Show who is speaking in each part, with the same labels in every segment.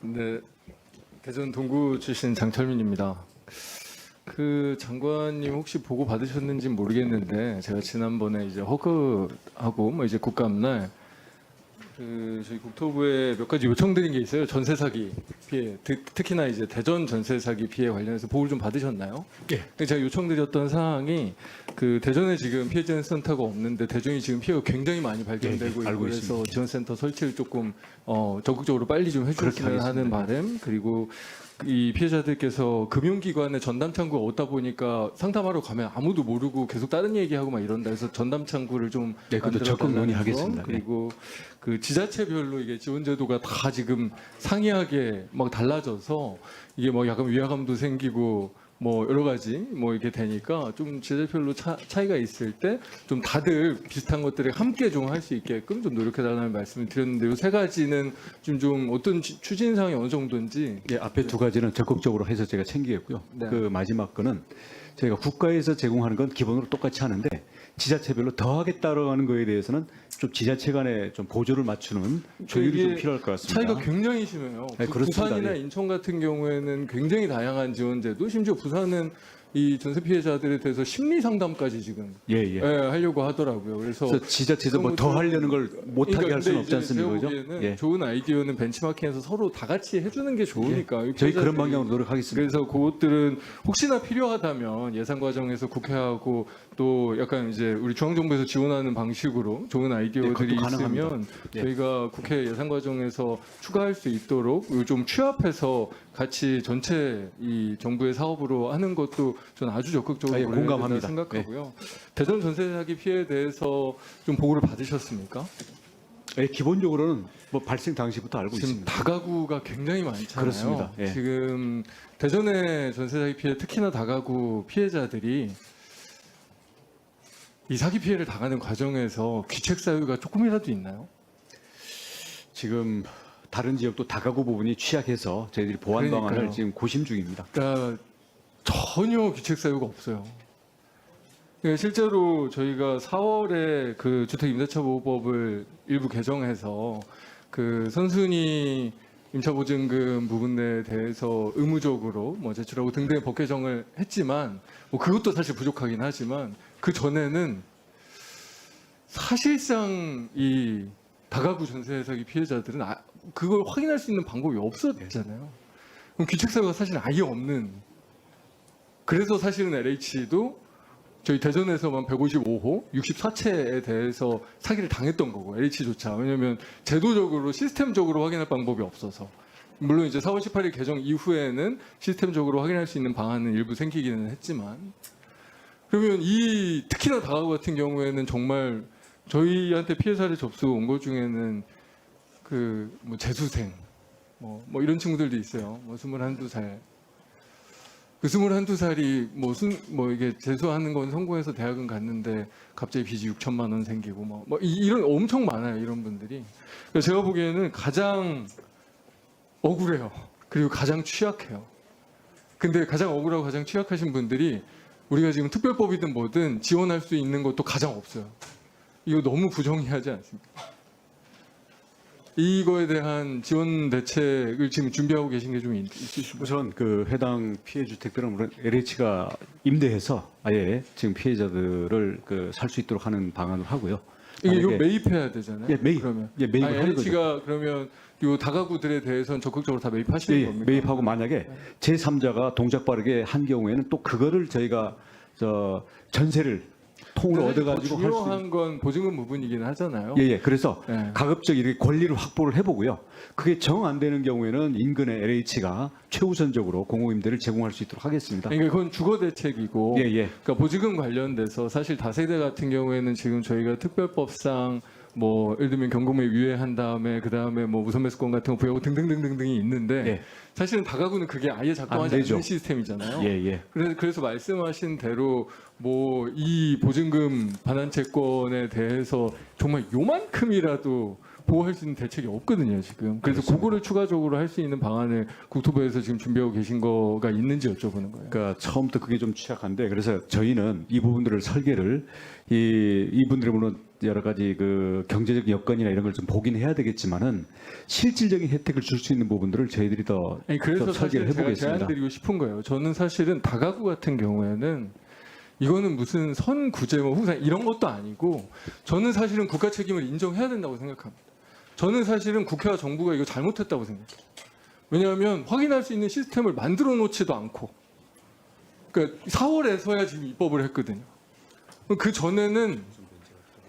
Speaker 1: 네, 대전 동구 출신 장철민입니다. 그 장관님 혹시 보고 받으셨는지 모르겠는데 제가 지난번에 이제 허그하고 뭐 이제 국감날 그 저희 국토부에 몇 가지 요청드린 게 있어요. 전세 사기 피해, 특히나 이제 대전 전세 사기 피해 관련해서 보고를 좀 받으셨나요?
Speaker 2: 예.
Speaker 1: 제가 요청드렸던 사항이 그 대전에 지금 피해지원 센터가 없는데 대전이 지금 피해가 굉장히 많이 발견되고
Speaker 2: 예, 알고
Speaker 1: 있고 그래서
Speaker 2: 있습니다.
Speaker 1: 지원센터 설치를 조금 적극적으로 빨리 좀
Speaker 2: 그렇게
Speaker 1: 해주셨으면 하는
Speaker 2: 하겠습니다.
Speaker 1: 바람, 그리고 이 피해자들께서 금융기관에 전담 창구가 없다 보니까 상담하러 가면 아무도 모르고 계속 다른 얘기하고 막 이런다 해서 전담 창구를 좀
Speaker 2: 네, 그것도
Speaker 1: 만들어
Speaker 2: 적극
Speaker 1: 달라는
Speaker 2: 논의하겠습니다.
Speaker 1: 거, 그리고 그 지자체별로 이게 지원 제도가 다 지금 상이하게 막 달라져서 이게 뭐 약간 위화감도 생기고 뭐 여러 가지 뭐 이렇게 되니까 좀 지자체별로 차이가 있을 때 좀 다들 비슷한 것들을 함께 좀 할 수 있게끔 좀 노력해 달라는 말씀을 드렸는데 요 세 가지는 좀 어떤 추진 사항이 어느 정도인지.
Speaker 2: 예, 앞에 두 가지는 적극적으로 해서 제가 챙기겠고요.
Speaker 1: 네.
Speaker 2: 그 마지막 거는 저희가 국가에서 제공하는 건 기본으로 똑같이 하는데 지자체별로 더 하겠다라는 거에 대해서는 좀 지자체 간에 좀 보조를 맞추는 조율이
Speaker 1: 이게
Speaker 2: 좀 필요할 것 같습니다.
Speaker 1: 차이가 굉장히 심해요.
Speaker 2: 네, 그렇습니다.
Speaker 1: 부산이나
Speaker 2: 예.
Speaker 1: 인천 같은 경우에는 굉장히 다양한 지원제도, 심지어 부산은 이 전세 피해자들에 대해서 심리 상담까지 지금
Speaker 2: 예, 예.
Speaker 1: 하려고 하더라고요. 그래서
Speaker 2: 그래서 지자체에서 뭐 더 하려는 걸 못하게
Speaker 1: 그러니까
Speaker 2: 할 수는
Speaker 1: 근데
Speaker 2: 없지
Speaker 1: 이제
Speaker 2: 않습니까?
Speaker 1: 제가
Speaker 2: 그죠?
Speaker 1: 보기에는
Speaker 2: 예.
Speaker 1: 좋은 아이디어는 벤치마킹해서 서로 다 같이 해주는 게 좋으니까. 이
Speaker 2: 저희 그런
Speaker 1: 피해자들이-
Speaker 2: 방향으로 노력하겠습니다.
Speaker 1: 그래서 그것들은 혹시나 필요하다면 예산 과정에서 국회하고 또 약간 이제 우리 중앙정부에서 지원하는 방식으로 좋은 아이디어들이
Speaker 2: 그것도 가능합니다.
Speaker 1: 있으면
Speaker 2: 예.
Speaker 1: 저희가 국회 예산 과정에서 추가할 수 있도록 좀 취합해서 같이 전체 이 정부의 사업으로 하는 것도 저는 아주 적극적으로
Speaker 2: 예,
Speaker 1: 고려해야 된다
Speaker 2: 공감합니다.
Speaker 1: 생각하고요. 대전 전세 사기 피해에 대해서 좀 보고를 받으셨습니까?
Speaker 2: 예, 기본적으로는 뭐 발생 당시부터 알고
Speaker 1: 지금
Speaker 2: 있습니다.
Speaker 1: 다가구가 굉장히 많잖아요.
Speaker 2: 그렇습니다. 예.
Speaker 1: 지금 대전의 전세 사기 피해, 특히나 다가구 피해자들이 이 사기 피해를 당하는 과정에서 귀책 사유가 조금이라도 있나요?
Speaker 2: 지금 다른 지역도 다가구 부분이 취약해서 저희들이 보완
Speaker 1: 그러니까요.
Speaker 2: 방안을 지금 고심 중입니다.
Speaker 1: 그러니까 전혀 귀책 사유가 없어요. 그러니까 실제로 저희가 4월에 그 주택임대차보호법을 일부 개정해서 그 선순위 임차보증금 부분에 대해서 의무적으로 뭐 제출하고 등등의 법 개정을 했지만 뭐 그것도 사실 부족하긴 하지만 그 전에는 사실상 이 다가구 전세 사기 피해자들은 그걸 확인할 수 있는 방법이 없었잖아요. 그럼 귀책 사유가 사실 아예 없는. 그래서 사실은 LH도 저희 대전에서만 155호, 64채에 대해서 사기를 당했던 거고, LH조차. 왜냐하면 제도적으로 시스템적으로 확인할 방법이 없어서. 물론 이제 4월 18일 개정 이후에는 시스템적으로 확인할 수 있는 방안은 일부 생기기는 했지만, 그러면 이 특히나 다가구 같은 경우에는 정말 저희한테 피해 사례 접수 온 것 중에는 그 뭐 재수생, 뭐 이런 친구들도 있어요. 뭐 21~22살. 그 21~22살이 뭐 이게 재수하는 건 성공해서 대학은 갔는데 갑자기 빚이 6천만 원 생기고 뭐 이런 엄청 많아요, 이런 분들이. 그래서 제가 보기에는 가장 억울해요. 그리고 가장 취약해요. 근데 가장 억울하고 가장 취약하신 분들이 우리가 지금 특별법이든 뭐든 지원할 수 있는 것도 가장 없어요. 이거 너무 부정의하지 않습니까? 이거에 대한 지원 대책을 지금 준비하고 계신 게 좀 있으시고.
Speaker 2: 우선 그 해당 피해 주택들은 물론 LH가 임대해서 아예 지금 피해자들을 그 살 수 있도록 하는 방안을 하고요.
Speaker 1: 이게 이거
Speaker 2: 만약에-
Speaker 1: 매입해야 되잖아요.
Speaker 2: 예, 매입.
Speaker 1: 그러면
Speaker 2: 예, 매입을 하는 거죠.
Speaker 1: LH가 그러면 요 다가구들에 대해서는 적극적으로 다 매입하시는
Speaker 2: 예,
Speaker 1: 겁니까?
Speaker 2: 매입하고 만약에 제3자가 동작 빠르게 한 경우에는 또 그거를 저희가 전세를 통으로 얻어가지고 할 수
Speaker 1: 중요한 건 보증금 부분이긴 하잖아요.
Speaker 2: 예, 그래서
Speaker 1: 예.
Speaker 2: 가급적 이렇게 권리를 확보를 해보고요. 그게 정 안 되는 경우에는 인근의 LH가 최우선적으로 공공임대를 제공할 수 있도록 하겠습니다.
Speaker 1: 그러니까 그건 주거 대책이고,
Speaker 2: 예, 예.
Speaker 1: 그러니까 보증금 관련돼서 사실 다세대 같은 경우에는 지금 저희가 특별법상 뭐 예를 들면 경금에 유예한 다음에 그 다음에 뭐 우선 매수권 같은 거 부여하고 등등등등등이 있는데
Speaker 2: 예.
Speaker 1: 사실은 다가구는 그게 아예 작동하지
Speaker 2: 안 되죠.
Speaker 1: 않는 시스템이잖아요.
Speaker 2: 예, 예.
Speaker 1: 그래서 말씀하신 대로 뭐 이 보증금 반환 채권에 대해서 정말 요만큼이라도 보호할 수 있는 대책이 없거든요 지금. 그래서
Speaker 2: 그렇습니다.
Speaker 1: 그거를 추가적으로 할 수 있는 방안을 국토부에서 지금 준비하고 계신 거가 있는지 여쭤보는 거예요.
Speaker 2: 그러니까 처음부터 그게 좀 취약한데 그래서 저희는 이 부분들을 설계를 이분들의 물론 여러 가지 그 경제적 여건이나 이런 걸 좀 보긴 해야 되겠지만은 실질적인 혜택을 줄 수 있는 부분들을 저희들이 더
Speaker 1: 아니, 그래서
Speaker 2: 좀 설계를
Speaker 1: 사실 제가
Speaker 2: 해보겠습니다.
Speaker 1: 제안드리고 싶은 거예요. 저는 사실은 다가구 같은 경우에는 이거는 무슨 선구제 뭐 후산 이런 것도 아니고 저는 사실은 국가 책임을 인정해야 된다고 생각합니다. 저는 사실은 국회와 정부가 이거 잘못했다고 생각해요. 왜냐하면 확인할 수 있는 시스템을 만들어 놓지도 않고 그러니까 4월에서야 지금 입법을 했거든요. 그 전에는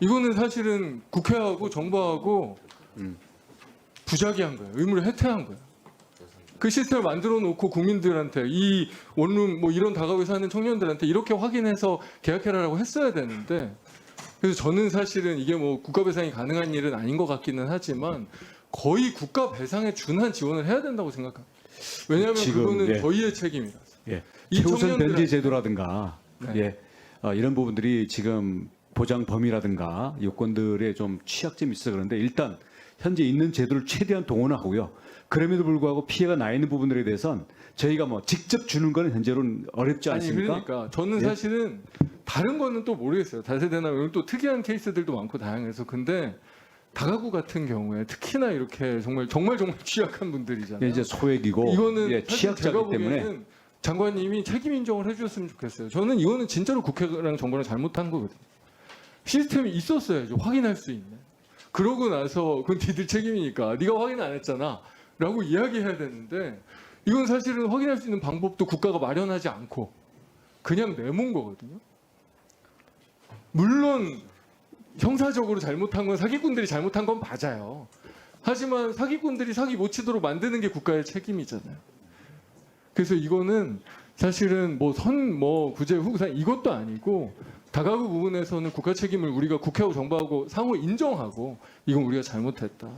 Speaker 1: 이거는 사실은 국회하고 정부하고 부작위한 거예요. 의무를 해태한 거예요. 그 시스템을 만들어 놓고 국민들한테 이 원룸 뭐 이런 다가구에 사는 청년들한테 이렇게 확인해서 계약해라라고 했어야 되는데 그래서 저는 사실은 이게 뭐 국가 배상이 가능한 일은 아닌 것 같기는 하지만 거의 국가 배상에 준한 지원을 해야 된다고 생각합니다. 왜냐하면
Speaker 2: 지금,
Speaker 1: 그거는
Speaker 2: 예.
Speaker 1: 저희의 책임이라서.
Speaker 2: 예.
Speaker 1: 이
Speaker 2: 최우선
Speaker 1: 청년들한테-
Speaker 2: 변제 제도라든가
Speaker 1: 네.
Speaker 2: 예. 이런 부분들이 지금 보장 범위라든가 요건들에 좀 취약점이 있어 그런데 일단 현재 있는 제도를 최대한 동원하고요. 그럼에도 불구하고 피해가 나 있는 부분들에 대해서는 저희가 뭐 직접 주는 거는 현재로는 어렵지
Speaker 1: 아니
Speaker 2: 않습니까?
Speaker 1: 그러니까 저는
Speaker 2: 예?
Speaker 1: 사실은 다른 거는 또 모르겠어요. 다세대나 이런 또 특이한 케이스들도 많고 다양해서 근데 다가구 같은 경우에 특히나 이렇게 정말 취약한 분들이잖아요.
Speaker 2: 예, 이제 소액이고
Speaker 1: 이거는
Speaker 2: 예,
Speaker 1: 사실
Speaker 2: 취약자이기
Speaker 1: 제가
Speaker 2: 때문에
Speaker 1: 보기에는 장관님이 책임 인정을 해주셨으면 좋겠어요. 저는 이거는 진짜로 국회랑 정부랑 잘못한 거거든요. 시스템이 있었어야죠. 확인할 수 있는. 그러고 나서 그건 니들 책임이니까 네가 확인 안 했잖아 라고 이야기해야 되는데 이건 사실은 확인할 수 있는 방법도 국가가 마련하지 않고 그냥 내몬 거거든요. 물론 형사적으로 잘못한 건 사기꾼들이 잘못한 건 맞아요. 하지만 사기꾼들이 사기 못 치도록 만드는 게 국가의 책임이잖아요. 그래서 이거는 사실은 뭐 구제 후산 이것도 아니고 다가구 부분에서는 국가 책임을 우리가 국회하고 정부하고 상호 인정하고 이건 우리가 잘못했다.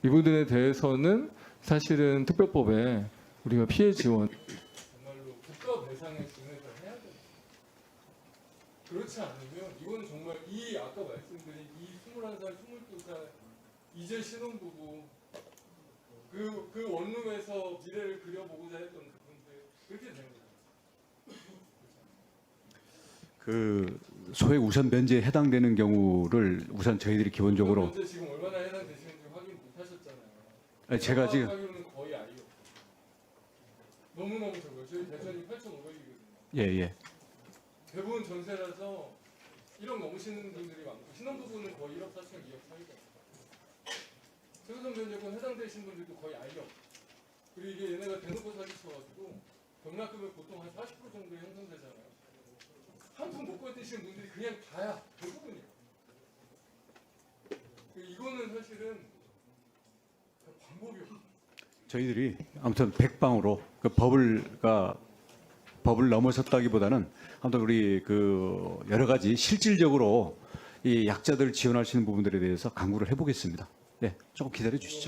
Speaker 1: 이 부분에 대해서는 사실은 특별법에 우리가 피해 지원 정말로 국가 배상의 중에서 해야 돼. 그렇지 않으면 이건 정말 이 아까 말씀드린 이 21살, 22살 이제 신혼부부 그 원룸에서 미래를 그려보고자 했던 그분들 그렇게 되는 거예요.
Speaker 2: 그 소액 우선 변제에 해당되는 경우를 우선 저희들이 기본적으로
Speaker 1: 현재 지금 얼마나 해당되시는지 확인 못 하셨잖아요.
Speaker 2: 아니, 제가 지금
Speaker 1: 하기로는 거의 아니요. 너무너무 적어요. 저희 대전이 8,500이거든요.
Speaker 2: 예.
Speaker 1: 대부분 전세라서 1억 넘으시는 분들이 많고 신혼부부는 거의 1억 4천, 2억 사이가. 최우선 변제권 해당되신 분들도 거의 아이요. 그리고 이게 얘네가 대놓고 사기쳐가지고 경락금액 보통 한 40% 정도 형성되잖아요. 한 푼 못 버티시는 분들이 그냥 다야 대부분이야. 이거는 사실은 방법이 없어.
Speaker 2: 저희들이 아무튼 백방으로 그 법을 넘어섰다기보다는 아무튼 우리 그 여러 가지 실질적으로 이 약자들을 지원할 수 있는 부분들에 대해서 강구를 해보겠습니다. 네, 조금 기다려 주시죠.